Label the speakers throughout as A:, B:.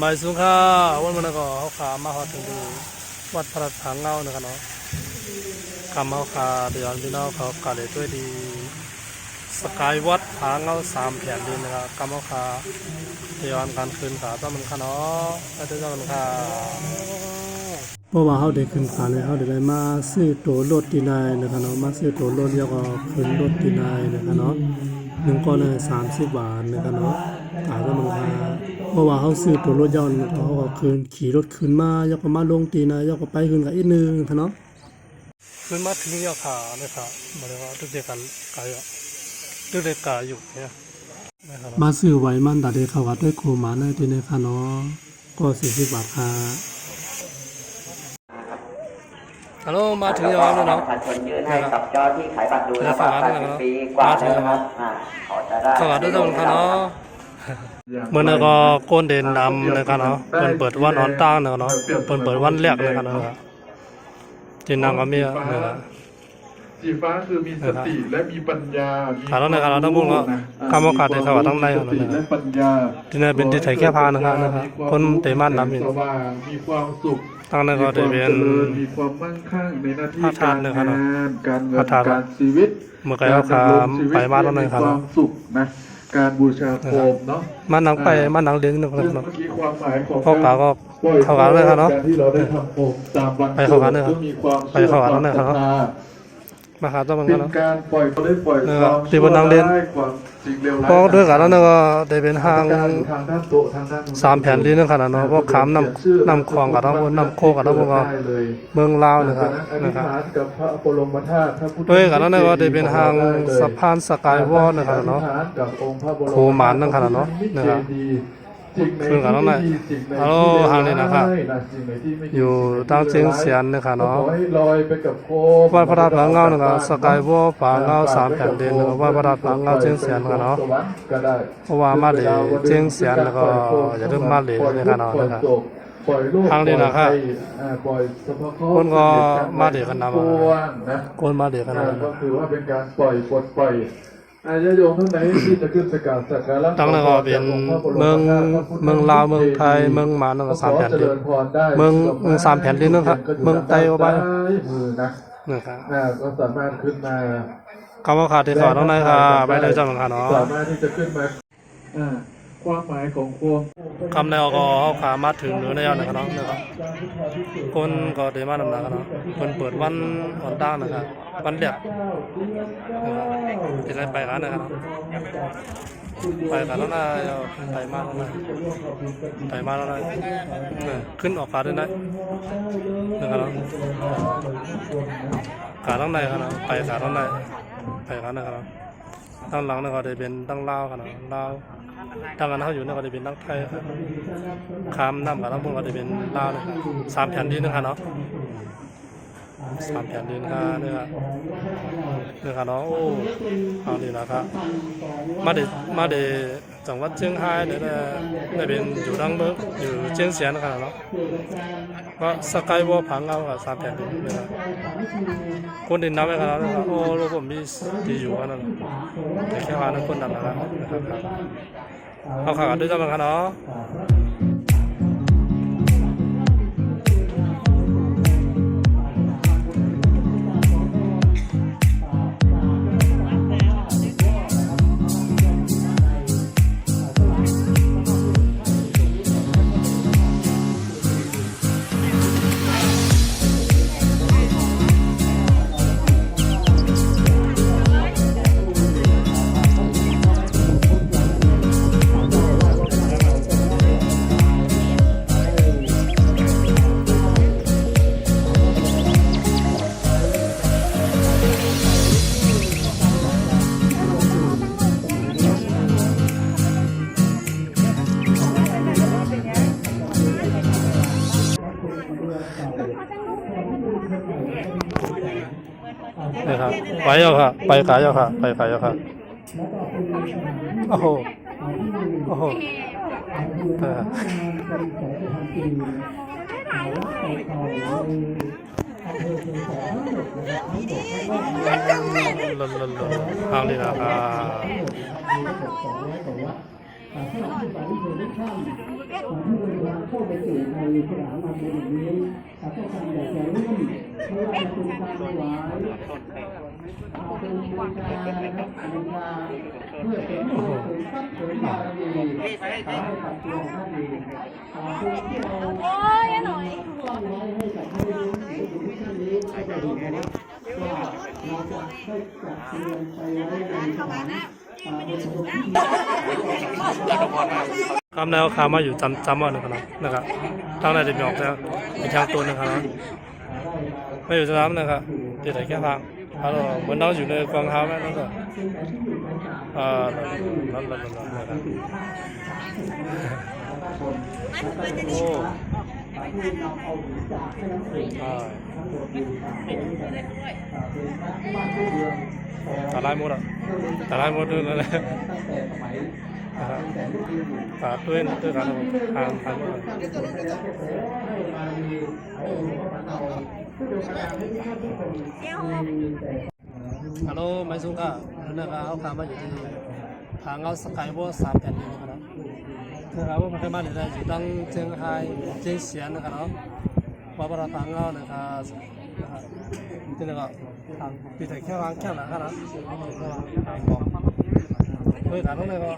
A: ายสุขาวันมันก็เขาขามาหอถึงดูวัดพระถังเงาเนี่ยกันเนาะคำเขาขาเดือนพี่น้องเขาขาเลยด้วยดีสกายวัดผาเงา3 แผ่นดินนะครับคำเขาขาเดือนการคืนขาต้องมันขาเนาะแล้วต้องมันขาเพราะว่าเขาได้ขึ้นขาเลยเขาได้มาซื้อตั๋วรถที่นายนะครับเนาะมาซื้อตั๋วรถแล้วก็ขึ้นรถที่นายนะครับเนาะ1 ก้อน30 บาทนะครับเนาะขายก็มันค่าเพราะว่าเขาซื้อตัวรถยนต์เขาก็คืนขี่รถขึ้นมาแล้วก็มาลงตีนะแล้วก็ไปขึ้นกับอีกนึงเนาะขึ้นมาถึงยอดขาเลยค่ะมาเลยว่าทุกเด็กกันกายทุกเด็กกายอยู่เนี่ยมาซื้อไว้มันแต่เด็กเขาวัดด้วยโคมาในที่ในค่ะเนาะก็40 บาทค่ะฮัลโหลมาถึงยอดแล้วเนาะ
B: ประชาชนยื่นให้กับเจ้าที่ขายบัตรดูแล้วบัตร80 ปีกว่าแล้วนะครับขอจะได้
A: เขาวัดด้วยตรงค่ะเนาะเมื่อนั้นก็โกนเด่นดำเลยครับเนาะเปิดวันออนตั้งเนาะเปิดวันแรกเลยครับเนาะจีนนางก็มีนะครับ
C: สีฟ้าคือมีสติและมีปัญญา
A: ขาแล้วนะครับเราต้องพูดว่าคำว่าขาดในสวัสดิ์ต้องได้ครับที่นี่เป็นที่ไทยแค่พานะครับคนเตะมันน้ำมี
C: ความสุข
A: ตั้งนั้นก็จะเป็น
C: มีความมั่งคั่งในหน้าที่การงานการเงินการชีวิต
A: เมื่อไก่เขาขาไปมาแล้วนะครับ
C: ความสุขนะการบูชาโคมเนาะ
A: มันหนังไปมันหนังเลี้ยงนะครับ
C: เมื่อกี้ความหมายของ
A: พ่อกาก็เข้ากันเลยครับเนาะ
C: ที่เราได้ทำโคมตามวัน
A: ไปเข้ากันเลยครับไปเข้ากันแล้วนะครับมาหาต้องมันกันเนาะ
C: การปล่อยเขาได้ปล่อย
A: ตีบนนางเด่นเพราะด้วยกันแล้วเนี่ยก็ได้เป็นห้าง3 แผ่นดินนะครับเนาะเพราะขามนำคลองกับทั้งบนนำโคกับทั้งบนก็เมืองลาวนะครับด้วยกันแล้วเนี่ยก็ได้เป็นห้างสะพานสกายวอล์กนะครับเนาะโคหมานนั่นขนาดเนาะนะครับคือกันแล้วเนี่ยฮัลโหลทางนี้นะครับอยู่ตั้งเชียงเสียนนะครับเนาะวัดพระธาตุผาเงานะครับสกายวอล์กผาเงา3 แผ่นดินนะครับวัดพระธาตุผาเงาเชียงเสียนกันเนาะเพราะว่ามาเลยเชียงเสียนแล้วก็อย่าลืมมาเลยนะครับเนาะนะครับทางนี้นะครับคนก็มาเด็กกันนำคนมาเด็กกันนำ
C: ก็คือว่าเป็นการปล่อยปลดปล่อยญาติโยมท่านไหนที่จะขึ้นสักการสักการะ
A: ตั้งแต่ก็เป็นเมืองลาวเมืองไทยเมืองมานั่นก็3 แผ่นดินเมือง3 แผ่นดินนะครับเมืองไต้เอาไปนะครับ
C: ก็สามารถขึ้นมา
A: คำว่าขาดที่ขอต้องได้ค่ะไปได้จังค่ะเนาะ
C: สามารถที่จะขึ้นมาความหมายของโคม
A: คำในก็เขาขามาถึงหรือในยอดนะครับเนาะนะครับคนก็เดมาดำนะครับเนาะคนเปิดวันอ่อนตั้งนะครับวันเดียกจะได้ไปกันนะครับไปกันแล้วนะไปมาแล้วนะไปมาแล้วนะขึ้นออกขาด้วยนะนะครับขาตั้งในครับไปขาตั้งในไปกันนะครับตั้งหลังนะครับจะเป็นตั้งลาวครับลาวทางกันเขาอยู่เนี่ยก็จะเป็นนักไทยครับข้ามน้ำกับน้ำพุก็จะเป็นลาวนะครับ3 แผ่นดินนะครับเนาะ3 แผ่นดินครับเนี่ยครับเนาะโอ้เอาดีนะครับมาเดจังหวัดเชียงรายเนี่ยได้เป็นอยู่ดังเบิกอยู่เชียงเสียนนะครับเนาะก็สกายวอล์กผาเงากับ3 แผ่นดินนะครับคนดินน้ำไหมครับโอ้ลูกผมมีดีอยู่กันนั่นแต่แค่ว่านั้นคนดำนะครับเอาขาด้วยกันกันเนาะนะครับไปเอาค่ะไปขายเอาค่ะไปขายเอาค่ะโอ้โหโอ้โหทางนี้นะครับ
D: ถ้าผู้ฝ่ายที่เคยได้ข้ามที่เวลาเข้าไปสู่ในสนามมันในอย่างนี้ต้องการอยากจะร่วมไม่ว่าจะเป็นการถวายเป็นบูชานะครับบูชาเพื่อเสริมเสริมทรัพย์เสริมบารมีให้กับตัวของท่านเองคนที่เราตั้งไว้ให้กับท่านนี้หรือท่านนี้ก็จะดูนะว่าเราจะได้จัดเตรียมไปไว้ในสถาน
A: คำแนวขามาอยู่จำว่านะครับตั้งแต่เด็กหยอกแล้วเป็นช้างตัวนะครับไม่อยู่สนามนะครับเด็กแค่พังแล้วเหมือนเราอยู่ในกองทัพนั่นก็นั่นนะครับโอ้ตาลายหมดอ่ะตาลายหมดเลยนะตาด้วยกันทางหมดฮัลโหลไม่สุกอ่ะนะครับเขาขามาอยู่ที่ทางเอาสกายบอส3 แผ่นดินนะครับคือเราว่ามันขึ้นมาในอยู่ตั้งเชียงไฮ้เชียงเสียนนะครับเนาะว่าเราทางเอานะครับที่นี่ก็ทางปีไทยแค่วางแค่ไหนครับนะทางบอกเฮ้ยถามตรงไหนก็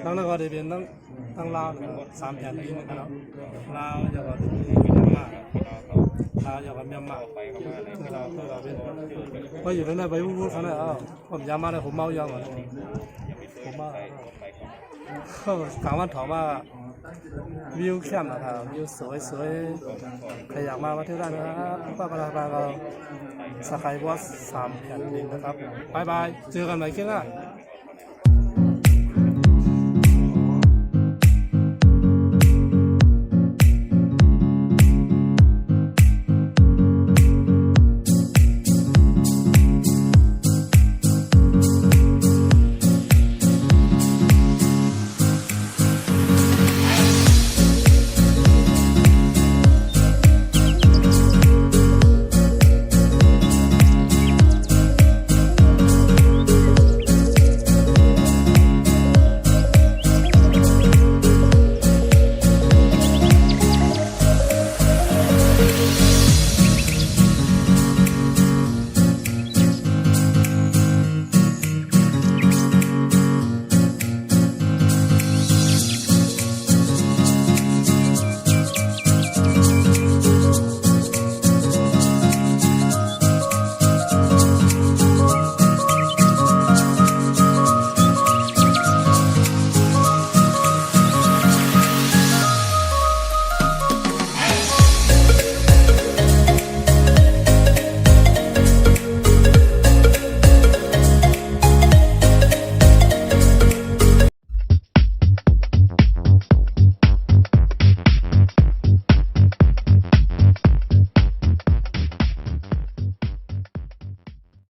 A: ตั้งก็ได้เป็นตั้งลาว3 แผ่นดินนะครับลาวอย่างก็เมียนมาลาวอย่างก็เมียนมาคือเราเป็นพออยู่ในใบวุ้นเขาเนี่ยผมยามาเลยผมเมายาหมดผมมากลางวันถามว่าวิวเข้มนะครับวิวสวยใครอยากมาเที่ยวได้นะครับป้าปลาเราสกายวอล์ก3 แผ่นดินนะครับบายเจอกันใหม่คลิปหน้า